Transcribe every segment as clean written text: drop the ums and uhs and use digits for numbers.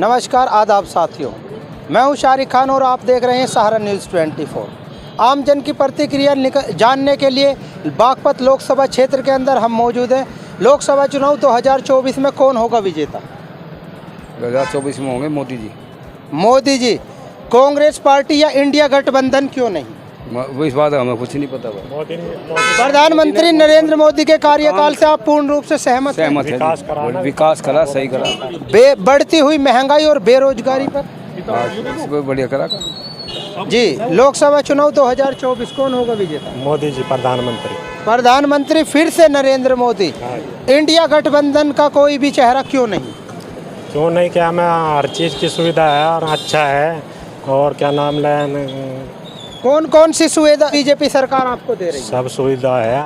नमस्कार आदाब साथियों, मैं हूं शारिक खान और आप देख रहे हैं सहारा न्यूज़ 24। आम जन की प्रतिक्रिया जानने के लिए बागपत लोकसभा क्षेत्र के अंदर हम मौजूद हैं। लोकसभा चुनाव 2024 में कौन होगा विजेता? 2024 में होंगे मोदी जी। मोदी जी। कांग्रेस पार्टी या इंडिया गठबंधन क्यों नहीं? वो इस बात हमें कुछ नहीं पता। प्रधानमंत्री नरेंद्र मोदी के कार्यकाल से आप पूर्ण रूप से सहमत हैं? विकास करा, सही करा। बढ़ती हुई महंगाई और बेरोजगारी पर बढ़िया करा। जी, लोकसभा चुनाव 2024 कौन होगा विजेता? मोदी जी प्रधानमंत्री फिर से नरेंद्र मोदी। इंडिया गठबंधन का कोई भी चेहरा क्यों नहीं? क्यों नहीं, क्या मैं हर चीज़ की सुविधा है और अच्छा है। और क्या नाम लें, कौन कौन सी सुविधा बीजेपी सरकार आपको दे रही है? सब सुविधा है,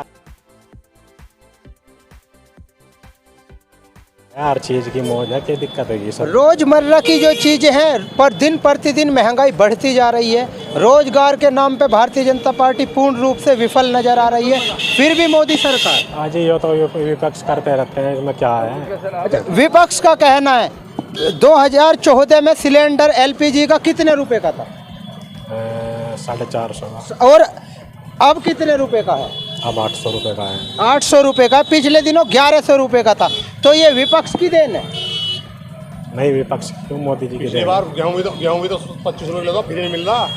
हर चीज़ की मौज है। क्या दिक्कत है? सब रोजमर्रा की जो चीजें हैं पर दिन प्रतिदिन महंगाई बढ़ती जा रही है। रोजगार के नाम पे भारतीय जनता पार्टी पूर्ण रूप से विफल नजर आ रही है। फिर भी मोदी सरकार आज ये तो विपक्ष करते रहते हैं, इसमें क्या है? विपक्ष का कहना है 2014 में सिलेंडर एलपीजी का कितने रुपए का था? 450। और अब कितने रुपए का है? अब 800 रुपये का है। 800 रुपए का। पिछले दिनों 1100 रुपए का था। तो ये विपक्ष की देन है? नहीं, विपक्ष क्यों? मोदी जी की देन। गेहूं भी तो 25 रुपए किलो फ्री में मिल रहा।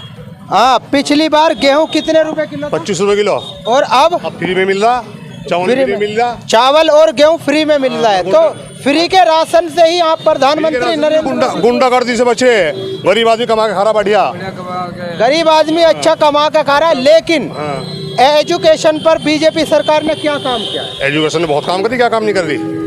हाँ, पिछली बार गेहूं कितने रुपए किलो था? 25 रुपए किलो। और अब फ्री में मिल रहा। चावल फ्री में मिल रहा। चावल और गेहूं फ्री में मिल रहा है। तो फ्री के राशन से ही आप प्रधानमंत्री नरेंद्र गुंडागर्दी से बचे। गरीब आदमी कमा के खा रहा, बढ़िया। गरीब आदमी अच्छा कमा के खा रहा है। लेकिन एजुकेशन पर बीजेपी सरकार ने क्या काम किया? एजुकेशन ने बहुत काम कर दी, क्या काम नहीं कर रही?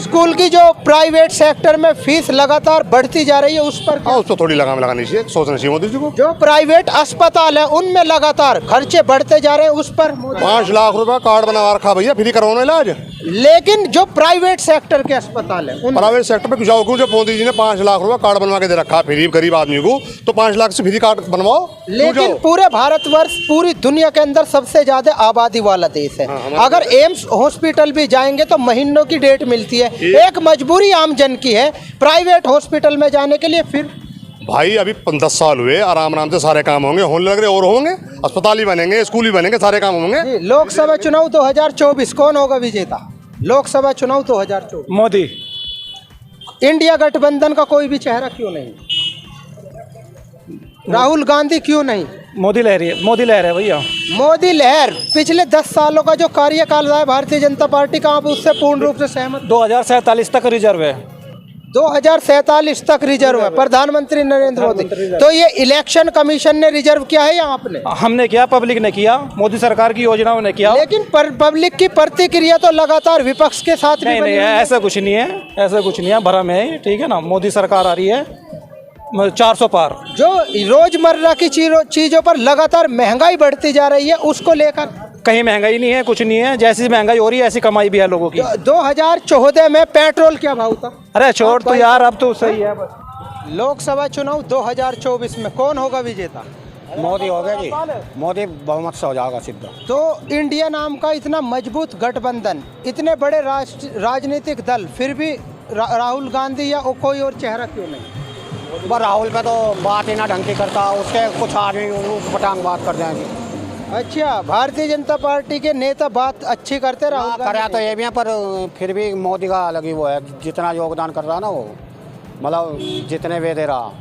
स्कूल की जो प्राइवेट सेक्टर में फीस लगातार बढ़ती जा रही है उस पर हाँ, उस पर थोड़ी लगाम लगानी चाहिए, सोचना चाहिए मोदी जी को। जो प्राइवेट अस्पताल है उनमें लगातार खर्चे बढ़ते जा रहे हैं, उस पर 5 लाख रुपए कार्ड बना रखा भैया, फ्री करवाना इलाज। लेकिन जो प्राइवेट सेक्टर के अस्पताल है प्राइवेट सेक्टर पे जाओ क्यों? जब मोदी जी ने 5 लाख रुपए कार्ड बनवा के दे रखा फिर गरीब आदमी को, तो 5 लाख से फ्री कार्ड बनवाओ। लेकिन पूरे भारतवर्ष, पूरी दुनिया के अंदर सबसे ज्यादा आबादी वाला देश है। अगर एम्स हॉस्पिटल भी जाएंगे तो महीनों की डेट मिलती है। एक मजबूरी आम जन की है प्राइवेट हॉस्पिटल में जाने के लिए। फिर भाई अभी 10 साल हुए, आराम से सारे काम होंगे, होने लग रहे और होंगे। अस्पताल ही बनेंगे, स्कूल ही बनेंगे, सारे काम होंगे। लोकसभा चुनाव 2024 कौन होगा विजेता? लोकसभा चुनाव 2024 मोदी। इंडिया गठबंधन का कोई भी चेहरा क्यों नहीं? राहुल गांधी क्यों नहीं? मोदी लहर है भैया। मोदी लहर। पिछले 10 सालों का जो कार्यकाल रहा है भारतीय जनता पार्टी का, आप उससे पूर्ण रूप से सहमत? 2047 तक रिजर्व है। 2047 तक रिजर्व है। प्रधानमंत्री नरेंद्र मोदी। तो ये इलेक्शन कमीशन ने रिजर्व किया है या आपने? हमने किया, पब्लिक ने किया, मोदी सरकार की योजनाओं ने किया। लेकिन पब्लिक की प्रतिक्रिया तो लगातार विपक्ष के साथ नहीं, ऐसा कुछ नहीं है, ऐसा कुछ नहीं है, भरम है, ठीक है ना। मोदी सरकार आ रही है 400 पार। जो रोजमर्रा की चीजों पर लगातार महंगाई बढ़ती जा रही है, उसको लेकर कहीं महंगाई नहीं है, कुछ नहीं है। जैसी महंगाई हो रही है ऐसी कमाई भी है लोगों की। 2014 में पेट्रोल क्या भाव था? अरे छोड़ तो यार, अब तो सही है बस। लोकसभा चुनाव 2024 में कौन होगा विजेता? मोदी हो गया जी। मोदी बहुमत से हो जाएगा सीधा। तो इंडिया नाम का इतना मजबूत गठबंधन, इतने बड़े राजनीतिक दल, फिर भी राहुल गांधी या कोई और चेहरा क्यों नहीं? राहुल पे तो बात ही ना ढंग की करता, उसके कुछ आदमी पटांग बात कर जाएंगे। अच्छा, भारतीय जनता पार्टी के नेता बात अच्छी करते राहुल करे तो ये भी है, पर फिर भी मोदी का अलग ही वो है। जितना योगदान कर रहा ना वो, मतलब जितने वे दे रहा,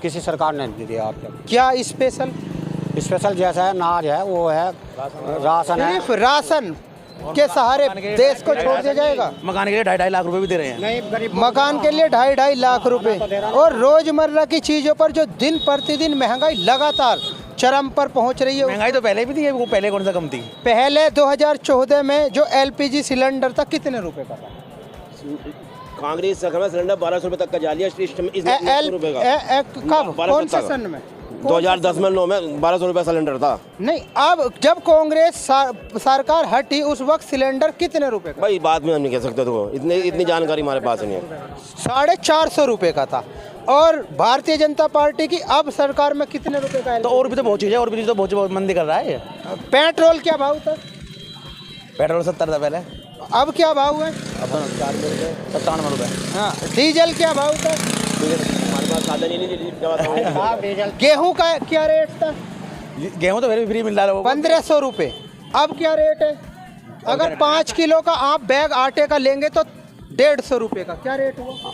किसी सरकार ने नहीं दिया। आप क्या स्पेशल जैसा है नाज है, वो है राशन है। सिर्फ राशन के सहारे देश को छोड़ दिया जाएगा? मकान के लिए 2.5 लाख रुपए भी दे रहे हैं। नहीं, मकान के लिए 2.5 लाख रुपए। और रोजमर्रा की चीजों पर जो दिन प्रतिदिन महंगाई लगातार चरम पर पहुंच रही है। महंगाई तो पहले भी थी, वो पहले कौन सा कम थी? पहले 2014 में जो एलपीजी सिलेंडर था कितने रुपए का था? कांग्रेस सरकार में सिलेंडर 1200 रुपए तक का जाली कौन से सन में? 2010 में 9 में 1200 रुपए सिलेंडर था। नहीं, अब जब कांग्रेस सरकार हटी उस वक्त सिलेंडर कितने रुपए का? भाई बाद में हम नहीं कह सकते, तो इतनी जानकारी हमारे पास नहीं है। 450 रुपए का था। और भारतीय जनता पार्टी की अब सरकार में कितने रुपए का है? तो और भी तो बहुत चीज़ है, और भी तो बहुत मंदी कर रहा है। पेट्रोल क्या भाव था? पेट्रोल 70 था पहले। अब क्या भाव है? 97 रुपये। हाँ, डीजल क्या भाव था? हमारे पास साधन ही नहीं क्या बताऊं। गेहूं का क्या रेट था? गेहूँ तो फिर भी फ्री मिल रहा है 1500 रुपये। अब क्या रेट है? अगर 5 किलो का आप बैग आटे का लेंगे तो 150 रुपये का क्या रेट हुआ?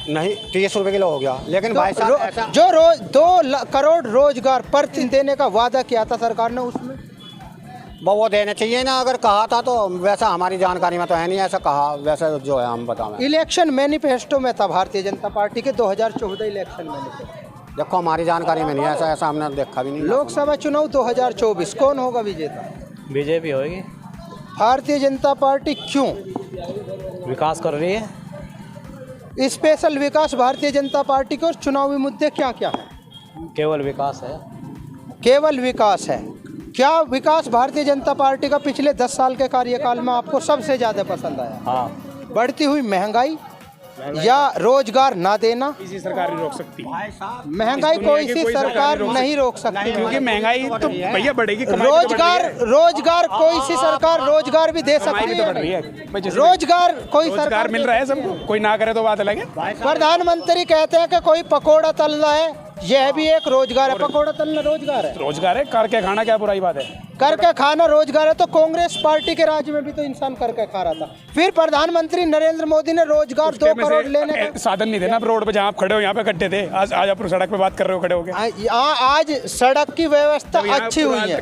नहीं 30 रुपये किलो हो गया, लेकिन भाई साहब ऐसा जो रोज 2 करोड़ रोजगार प्रति देने का वादा किया था सरकार ने, उसमें वो देने चाहिए ना। अगर कहा था तो वैसा हमारी जानकारी में तो है नहीं, ऐसा कहा वैसा जो है हम बताएं। इलेक्शन मैनिफेस्टो में था भारतीय जनता पार्टी के 2014 इलेक्शन मैनिफेस्टो। देखो हमारी जानकारी में नहीं है, ऐसा हमने देखा भी नहीं। लोकसभा चुनाव 2024 कौन होगा विजेता? बीजेपी होगी। भारतीय जनता पार्टी क्यों? विकास कर रही है। स्पेशल विकास भारतीय जनता पार्टी के और चुनावी मुद्दे क्या क्या है? केवल विकास है। केवल विकास है। क्या विकास भारतीय जनता पार्टी का पिछले 10 साल के कार्यकाल में आपको सबसे ज़्यादा पसंद आया? हाँ। बढ़ती हुई महंगाई या रोजगार ना देना? किसी सरकार नहीं रोक सकती। महंगाई कोई सी सरकार नहीं रोक सकती, क्योंकि महंगाई तो भैया बढ़ेगी। रोजगार कोई सी सरकार रोजगार भी दे सकती है। रोजगार कोई सरकार मिल रहा है सबको, कोई ना करे तो बात अलग है। प्रधानमंत्री कहते हैं कि कोई पकोड़ा तल रहा है, यह भी एक रोजगार है। पकोड़ा तलना रोजगार है। रोजगार है, करके खाना क्या बुराई बात है? करके खाना रोजगार है। तो कांग्रेस पार्टी के राज्य में भी तो इंसान करके खा रहा था। फिर प्रधानमंत्री नरेंद्र मोदी ने रोजगार 2 करोड़ लेने का साधन नहीं देना। रोड पे जहाँ आप खड़े हो यहाँ पे इकट्ठे थे, आज आप सड़क पे बात कर रहे हो खड़े हो गए। आज सड़क की व्यवस्था अच्छी हुई है।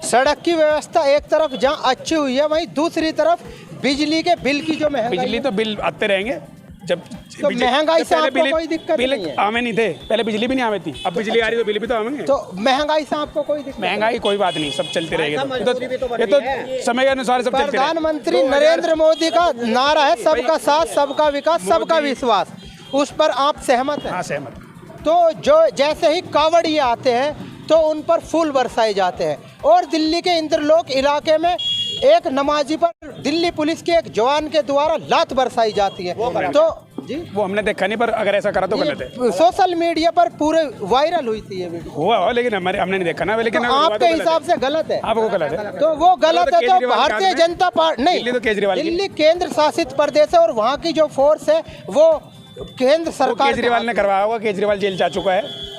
सड़क की व्यवस्था एक तरफ जहाँ अच्छी हुई है, वहीं दूसरी तरफ बिजली के बिल की जो महंगाई, बिजली तो बिल आते रहेंगे। जब तो महंगाई से आपको कोई दिक्कत नहीं है। आमे नहीं थे पहले, बिजली भी नहीं आती थी। अब बिजली आ रही तो बिल भी तो आएंगे। तो महंगाई से आपको कोई दिक्कत? महंगाई कोई बात नहीं, सब चलते रहेगा। ये तो समय के अनुसार सब चलते रहेगा। प्रधानमंत्री नरेंद्र मोदी का नारा है सबका साथ, सबका विकास, सबका विश्वास। उस पर आप सहमत हैं? हाँ, सहमत। तो जो जैसे ही कांवड़िए आते हैं तो उन पर फूल बरसाए जाते हैं। और दिल्ली के इंद्रलोक इलाके में एक नमाजी पर दिल्ली पुलिस के एक जवान के द्वारा लात बरसाई जाती है। तो जी वो हमने देखा नहीं, पर अगर ऐसा करा तो गलत है। सोशल मीडिया पर पूरे वायरल हुई थी ये वीडियो। हुआ लेकिन हमने नहीं देखा ना। लेकिन तो आपके हिसाब से गलत है? आपको गलत है तो वो गलत है। तो भारतीय जनता पार्टी नहीं, दिल्ली तो केजरीवाल, दिल्ली केंद्र शासित प्रदेश है और वहाँ की जो फोर्स है वो केंद्र सरकार, केजरीवाल ने करवाया होगा। केजरीवाल जेल जा चुका है,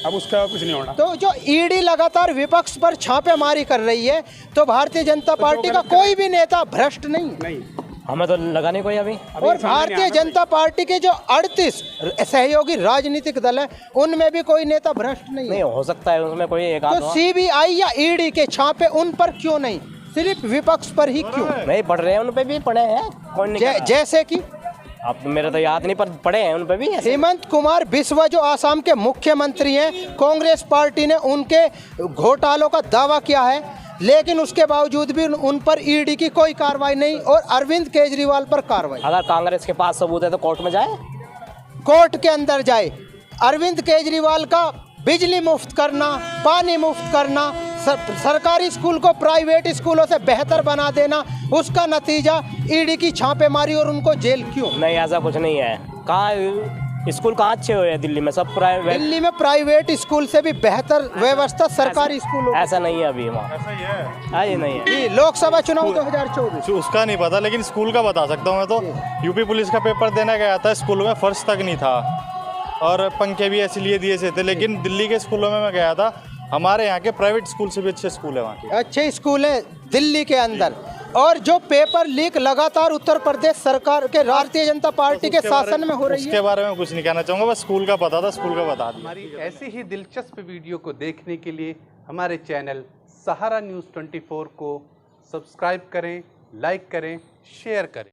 अब उसका कुछ नहीं होना। तो जो ईडी लगातार विपक्ष पर छापेमारी कर रही है, तो भारतीय जनता पार्टी का कोई भी नेता भ्रष्ट नहीं। हमें तो लगा नहीं कोई अभी। और भारतीय जनता पार्टी के जो 38 सहयोगी राजनीतिक दल है, उनमें भी कोई नेता भ्रष्ट नहीं हो सकता है उसमें कोई एक आध। तो सीबीआई या ईडी के छापे उन पर क्यों नहीं, सिर्फ विपक्ष पर ही क्यों? नहीं पढ़ रहे हैं, उन पे भी पढ़े हैं। कौन नहीं जैसे कि अब मेरे तो याद नहीं, पर पढ़े हैं उन पे भी। हेमंत कुमार बिस्वा जो आसाम के मुख्यमंत्री हैं, कांग्रेस पार्टी ने उनके घोटालों का दावा किया है, लेकिन उसके बावजूद भी उन पर ईडी की कोई कार्रवाई नहीं और अरविंद केजरीवाल पर कार्रवाई। अगर कांग्रेस के पास सबूत है तो कोर्ट में जाए, कोर्ट के अंदर जाए। अरविंद केजरीवाल का बिजली मुफ्त करना, पानी मुफ्त करना, सरकारी स्कूल को प्राइवेट स्कूलों से बेहतर बना देना, उसका नतीजा ईडी की छापेमारी और उनको जेल क्यों? नहीं, ऐसा कुछ नहीं है। कहाँ स्कूल कहाँ अच्छे हुए हैं दिल्ली में? सब प्राइवेट। दिल्ली में प्राइवेट स्कूल से भी बेहतर व्यवस्था सरकारी स्कूलों। ऐसा नहीं है अभी वहाँ। ऐसा ही है। ये नहीं है। लोकसभा चुनाव 2024 उसका नहीं पता, लेकिन स्कूल का बता सकता हूँ मैं। तो यूपी पुलिस का पेपर देने गया था, स्कूल में फर्श तक नहीं था और पंखे भी इसलिए दिए से थे। लेकिन दिल्ली के स्कूलों में मैं गया था, हमारे यहाँ के प्राइवेट स्कूल से भी अच्छे स्कूल है वहाँ के। अच्छे स्कूल है दिल्ली के अंदर। और जो पेपर लीक लगातार उत्तर प्रदेश सरकार के भारतीय जनता पार्टी के शासन में हो रही है, उसके बारे में कुछ नहीं कहना चाहूँगा। बस स्कूल का पता था, स्कूल का बता दिया। हमारी ऐसी ही दिलचस्प वीडियो को देखने के लिए हमारे चैनल सहारा न्यूज़ 24 को सब्सक्राइब करें, लाइक करें, शेयर करें।